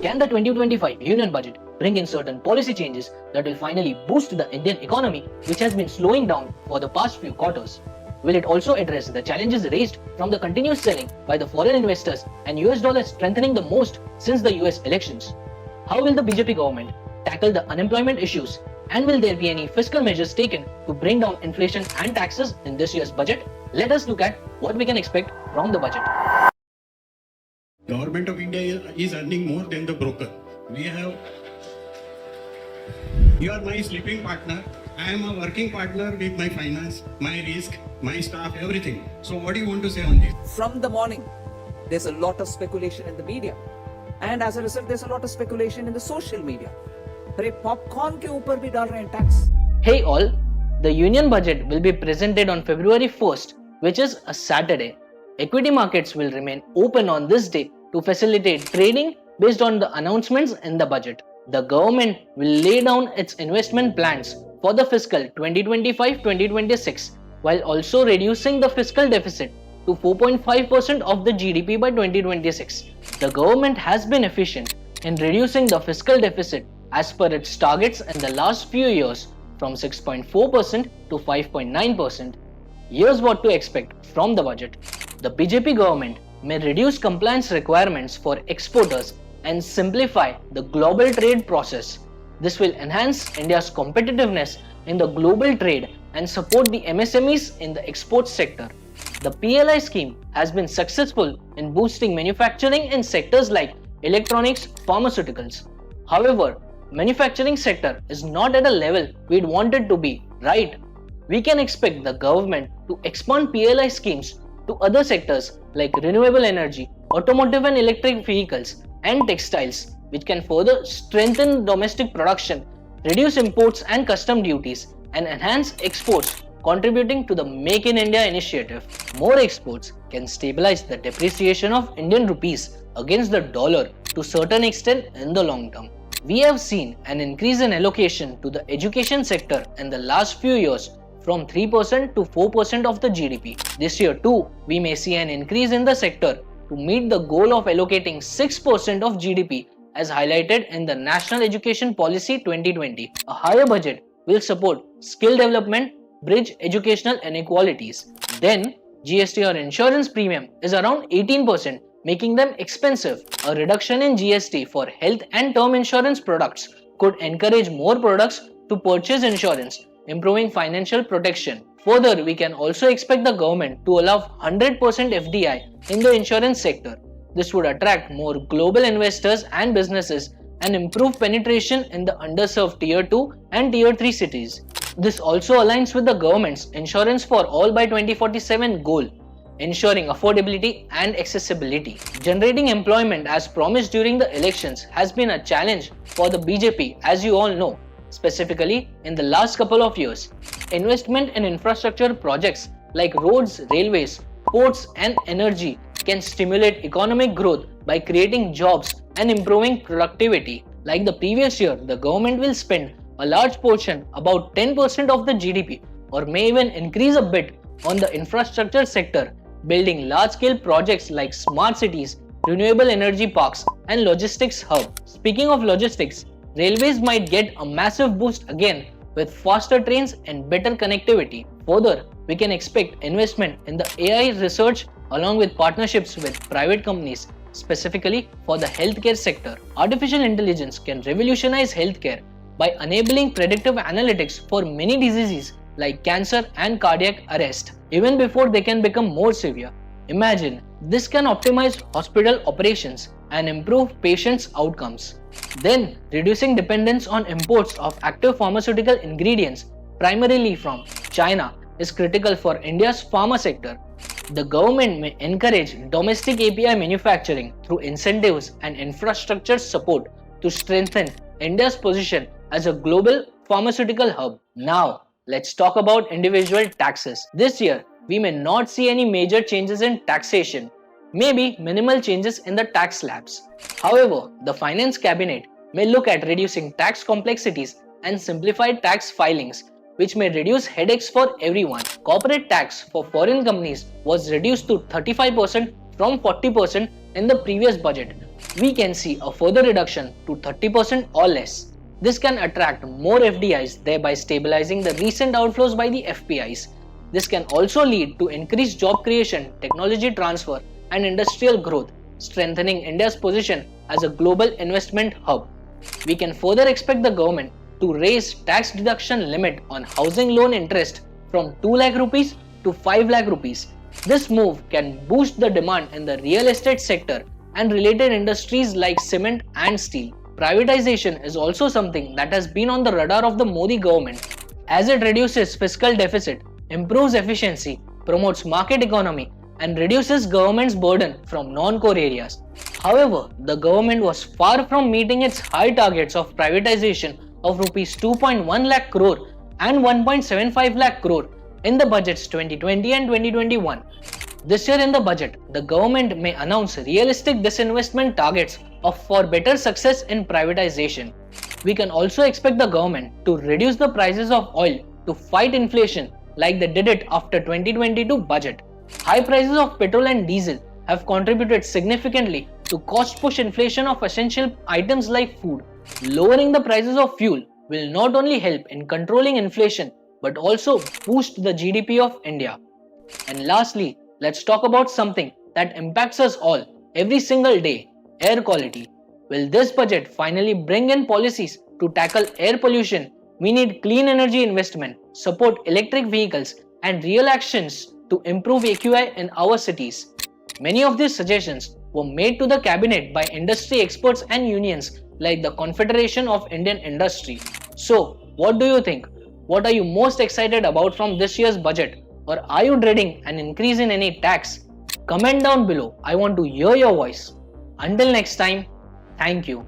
Can the 2025 Union Budget bring in certain policy changes that will finally boost the Indian economy, which has been slowing down for the past few quarters? Will it also address the challenges raised from the continuous selling by the foreign investors and US dollar strengthening the most since the US elections? How will the BJP government tackle the unemployment issues, and will there be any fiscal measures taken to bring down inflation and taxes in this year's budget? Let us look at what we can expect from the budget. Government of India is earning more than the broker. You are my sleeping partner. I am a working partner with my finance, my risk, my staff, everything. So what do you want to say on this? From the morning, there's a lot of speculation in the media. And as a result, there's a lot of speculation in the social media. अरे popcorn के ऊपर भी डाल रहे हैं tax. Hey all, the Union Budget will be presented on February 1st, which is a Saturday. Equity markets will remain open on this day to facilitate trading based on the announcements in the budget. The government will lay down its investment plans for the fiscal 2025-2026 while also reducing the fiscal deficit to 4.5% of the GDP by 2026. The government has been efficient in reducing the fiscal deficit as per its targets in the last few years from 6.4% to 5.9%. Here's what to expect from the budget. The BJP government may reduce compliance requirements for exporters and simplify the global trade process. This will enhance India's competitiveness in the global trade and support the MSMEs in the export sector. The PLI scheme has been successful in boosting manufacturing in sectors like electronics, pharmaceuticals. However, manufacturing sector is not at a level we'd want it to be, right? We can expect the government to expand PLI schemes to other sectors like renewable energy, automotive and electric vehicles, and textiles, which can further strengthen domestic production, reduce imports and custom duties, and enhance exports, contributing to the Make in India initiative. More exports can stabilize the depreciation of Indian rupees against the dollar to a certain extent in the long term. We have seen an increase in allocation to the education sector in the last few years from 3% to 4% of the GDP. This year too, we may see an increase in the sector to meet the goal of allocating 6% of GDP as highlighted in the National Education Policy 2020. A higher budget will support skill development, bridge educational inequalities. Then, GST or insurance premium is around 18%, making them expensive. A reduction in GST for health and term insurance products could encourage more products to purchase insurance, improving financial protection. Further, we can also expect the government to allow 100% FDI in the insurance sector. This would attract more global investors and businesses and improve penetration in the underserved Tier 2 and Tier 3 cities. This also aligns with the government's Insurance for All by 2047 goal, ensuring affordability and accessibility. Generating employment as promised during the elections has been a challenge for the BJP, as you all know, specifically in the last couple of years. Investment in infrastructure projects like roads, railways, ports and energy can stimulate economic growth by creating jobs and improving productivity. Like the previous year, the government will spend a large portion, about 10% of the GDP, or may even increase a bit on the infrastructure sector, building large-scale projects like smart cities, renewable energy parks, and logistics hub. Speaking of logistics, railways might get a massive boost again with faster trains and better connectivity. Further, we can expect investment in the AI research along with partnerships with private companies, specifically for the healthcare sector. Artificial intelligence can revolutionize healthcare by enabling predictive analytics for many diseases like cancer and cardiac arrest, even before they can become more severe. Imagine, this can optimize hospital operations and improve patients' outcomes. Then, reducing dependence on imports of active pharmaceutical ingredients, primarily from China, is critical for India's pharma sector. The government may encourage domestic API manufacturing through incentives and infrastructure support to strengthen India's position as a global pharmaceutical hub. Now, let's talk about individual taxes. This year, we may not see any major changes in taxation, maybe minimal changes in the tax slabs. However, the Finance Cabinet may look at reducing tax complexities and simplified tax filings, which may reduce headaches for everyone. Corporate tax for foreign companies was reduced to 35% from 40% in the previous budget, we can see a further reduction to 30% or less. This can attract more FDIs, thereby stabilizing the recent outflows by the FPIs. This can also lead to increased job creation, technology transfer, and industrial growth, strengthening India's position as a global investment hub. We can further expect the government to raise tax deduction limit on housing loan interest from 2 lakh rupees to 5 lakh rupees. This move can boost the demand in the real estate sector and related industries like cement and steel. Privatization is also something that has been on the radar of the Modi government, as it reduces fiscal deficit, improves efficiency, promotes market economy, and reduces government's burden from non-core areas. However, the government was far from meeting its high targets of privatization of rupees 2.1 lakh crore and 1.75 lakh crore in the budgets 2020 and 2021. This year in the budget, the government may announce realistic disinvestment targets for better success in privatization. We can also expect the government to reduce the prices of oil to fight inflation like they did it after 2022 budget. High prices of petrol and diesel have contributed significantly to cost-push inflation of essential items like food. Lowering the prices of fuel will not only help in controlling inflation but also boost the GDP of India. And lastly, let's talk about something that impacts us all every single day: air quality. Will this budget finally bring in policies to tackle air pollution? We need clean energy investment, support electric vehicles, and real actions to improve AQI in our cities. Many of these suggestions were made to the cabinet by industry experts and unions like the Confederation of Indian Industry. So, what do you think? What are you most excited about from this year's budget? Or are you dreading an increase in any tax? Comment down below. I want to hear your voice. Until next time, thank you.